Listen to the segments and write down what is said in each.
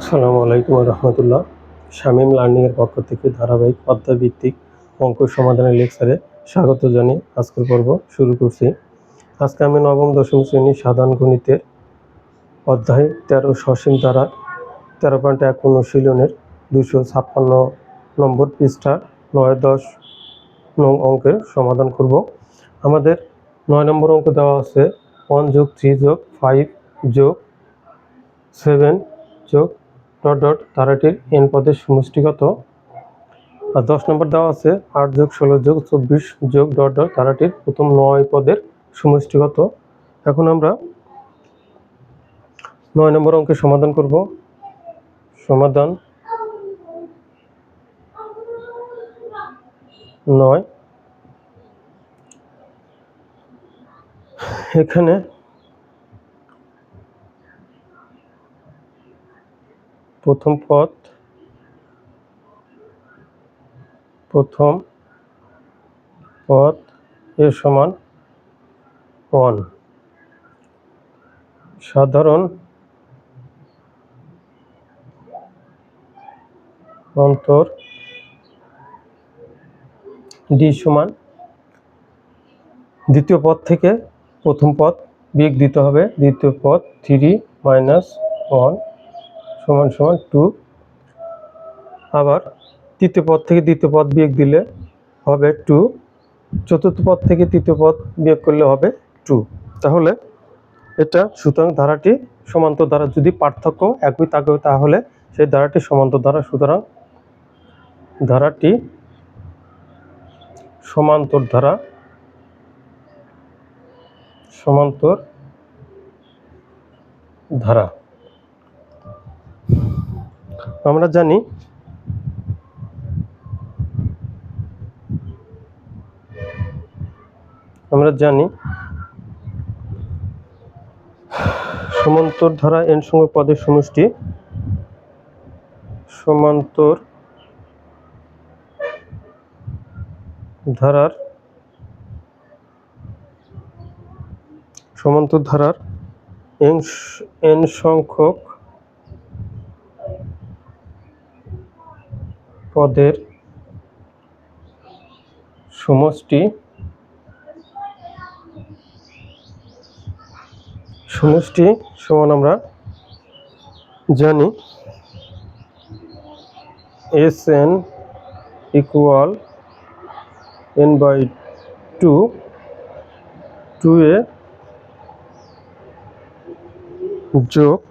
আসসালামু আলাইকুম রহমতুল্লাহ। শামীম লার্নিংয়ের পক্ষ থেকে ধারাবাহিক অধ্যায়ভিত্তিক অঙ্ক সমাধানের লেকচারে স্বাগত জানিয়ে আজকের পর্ব শুরু করছি। আজকে আমি নবম দশম শ্রেণীর সাধারণ গণিতের অধ্যায় 13 সসীম ধারা 13.1 অনুশীলনের 256 নম্বর পৃষ্ঠা 9-10 নং অঙ্কের সমাধান করব। আমাদের 9 নম্বর অঙ্ক দেওয়া আছে 1 + 3 + 5 + 7 + ধারাটির n পদের সমষ্টি কত? আর 10 নম্বর দেওয়া আছে 8 + 16 + 24 ধারাটির প্রথম 9 পদের সমষ্টি কত? এখন আমরা 9 নম্বর অঙ্কের সমাধান করব। সমাধান 9। এখানে প্রথম পদ এর সমান 1, সাধারণ অন্তর ডি সমান দ্বিতীয় পদ থেকে প্রথম পদ বিয়োগ দিতে হবে। দ্বিতীয় পদ 3 - 1 = 2। আবার তৃতীয় পদ থেকে দ্বিতীয় পদ বিয়োগ দিলে হবে 2। চতুর্থ পদ থেকে তৃতীয় পদ বিয়োগ করলে হবে 2। তাহলে এটা সুতরাং ধারাটি সমান্তর ধারা, যদি পার্থক্য একই থাকে তাহলে সেই ধারাটি সমান্তর ধারা। সুতরাং ধারাটি সমান্তর ধারা। আমরা জানি সমান্তর ধারা n সংখ্যক পদের সমষ্টি। সমান্তর ধারার n সংখ্যক পদের সমষ্টি সমান আমরা জানি Sn = n/2, 2a যোগ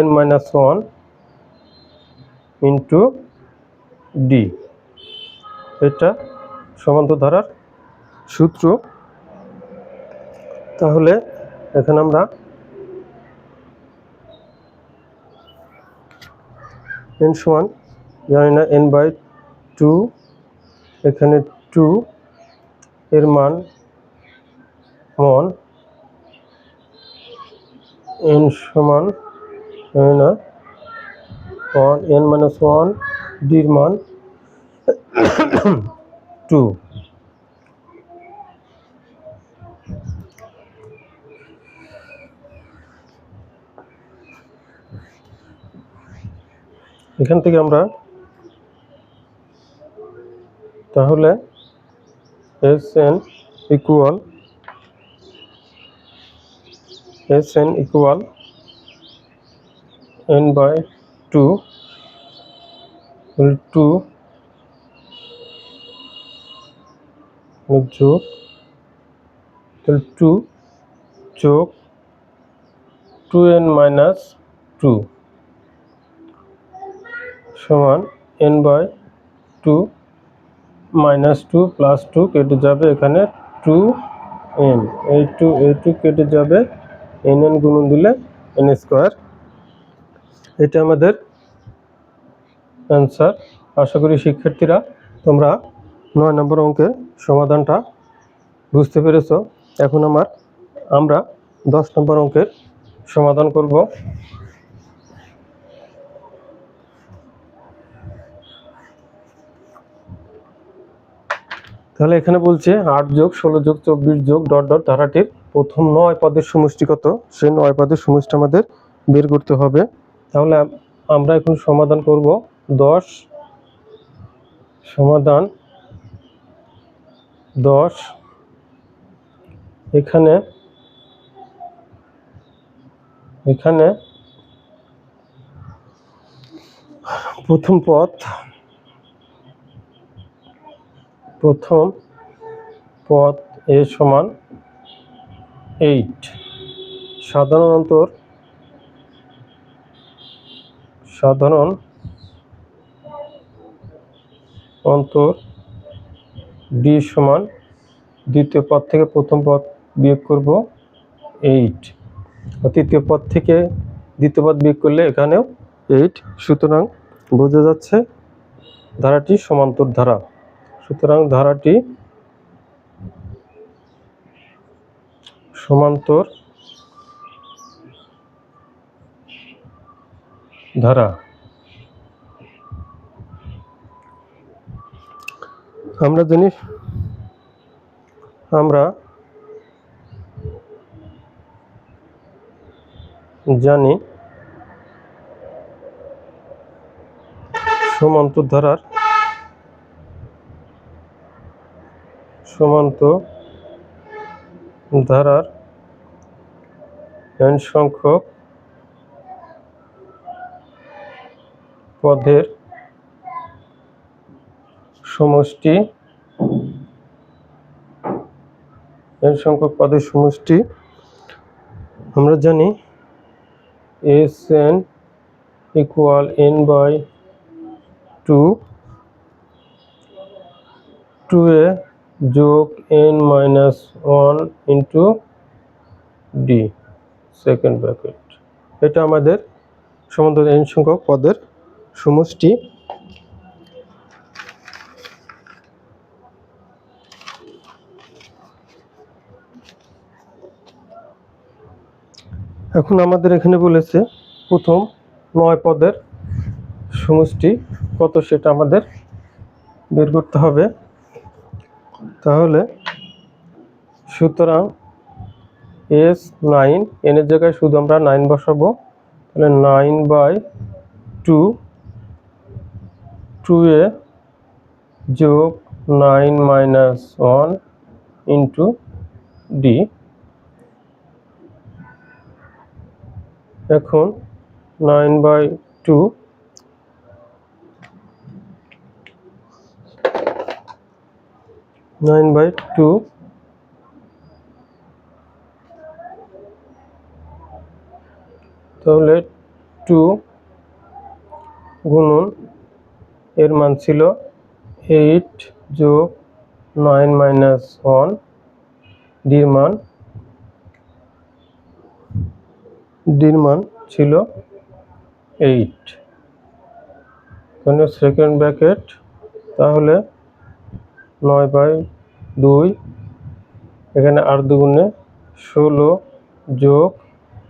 n-1 ইন্টু ডি। এটা সমান্তর ধারার সূত্র। তাহলে এখানে আমরা n সমান জানি না, n/2, এখানে 2 এর মান 1, n সমান জানি না 1, n-1, ডির মান 2। এখান থেকে আমরা তাহলে Sn = n/2 যোগ 2 যোগ 2n-2 সমান n/2 -2 + 2 কেটে যাবে, এখানে 2n, এই 2 কেটে যাবে, nn গুণন দিলে n²। এটা আমাদের অ্যান্সার। আশা করি শিক্ষার্থীরা তোমরা 9 নম্বর অঙ্কের সমাধানটা বুঝতে পেরেছ। এখন আমরা 10 নম্বর অঙ্কের সমাধান করব। তাহলে এখানে বলছে 8 + 16 + 24 ধারাটির প্রথম 9 পদের সমষ্টি কত? সেই 9 পদের সমষ্টি আমাদের বের করতে হবে। তাহলে আমরা এখন সমাধান করব 10 সমাধান 10। এখানে প্রথম পদ a সমান 8। সাধারণ অন্তর d সমান দ্বিতীয় পদ থেকে প্রথম পদ বিয়োগ করব 8, তৃতীয় পদ থেকে দ্বিতীয় পদ বিয়োগ করলে এখানেও 8। সুতরাং বোঝা যাচ্ছে ধারাটি সমান্তর ধারা। সুতরাং ধারাটি সমান্তর ধারা। আমরা জানি সমান্তর ধারার n সংখ্যক পদের সমষ্টি আমরা জানি Sn equal n/2, 2a যোগ n-1 into d second bracket. এটা আমাদের সমান্তর n সংখ্যক পদের সমষ্টি। এখন আমাদের এখানে বলেছে প্রথম 9 পদের সমষ্টি কত সেটা আমাদের বের করতে হবে। তাহলে সুতরাং S9 n এর জায়গায় শুধু আমরা 9 বসাবো। তাহলে 9/2, 2a যোগ 9-1 ইন্টু d। এখন 9/2 তাহলে 2 গুণন এর মান ছিল 8 যোগ 9-1, ডির মান ছিল 8। এখানে সেকেন্ড ব্র্যাকেট। তাহলে 9/2, এখানে 8 দুগুণে 16 যোগ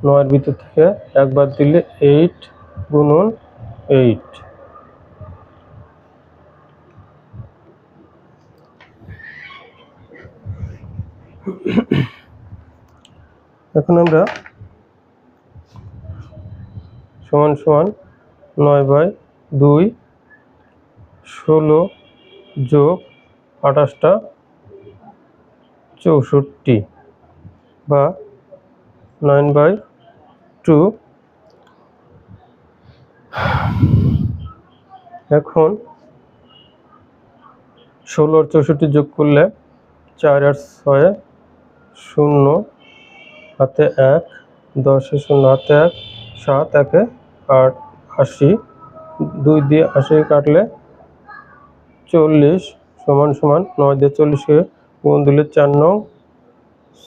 9 এর ভিতর থেকে একবার দিলে 8 গুণন 8। এখন আমরা সমান 9/2, 16 যোগ 28টা 64 বা 9/2। এখন 16 আর 64 যোগ করলে 4 আর 6 0 হাতে 1, 10 0 হাতে 1, 7 1 8, 80, 2 দিয়ে 80 কাটলে 40 সমান 9 দিয়ে 40-কে গুণ দিলে 4 9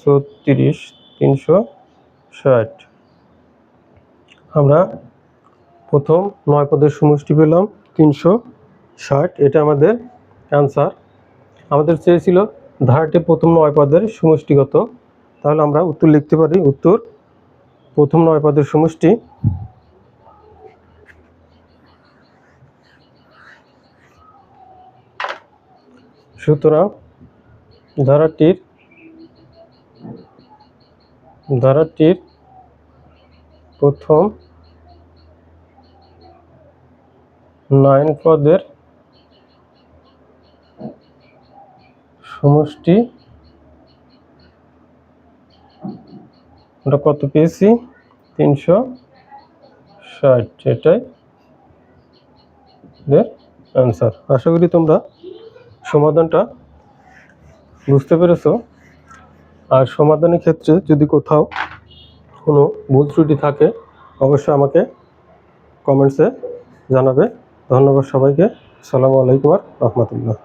36, 360। আমরা প্রথম 9 পদের সমষ্টি পেলাম 360। এটা আমাদের অ্যান্সার। আমাদের চেয়েছিল ধারাটি প্রথম 9 পদের সমষ্টিগত। তাহলে আমরা উত্তর লিখতে পারি। উত্তর প্রথম 9 পদের সমষ্টি। সুতরাং ধারাটির প্রথম 9 পদের সমষ্টি আমরা কত পেয়েছি? 360। এটাই এর অ্যান্সার। আশা করি তোমরা সমাধানটা বুঝতে পেরেছো। আর সমাধানের ক্ষেত্রে যদি কোথাও কোনো ভুল ত্রুটি থাকে অবশ্যই আমাকে কমেন্টসে জানাবে। ধন্যবাদ সবাইকে। আসসালামু আলাইকুম ওয়া রাহমাতুল্লাহ।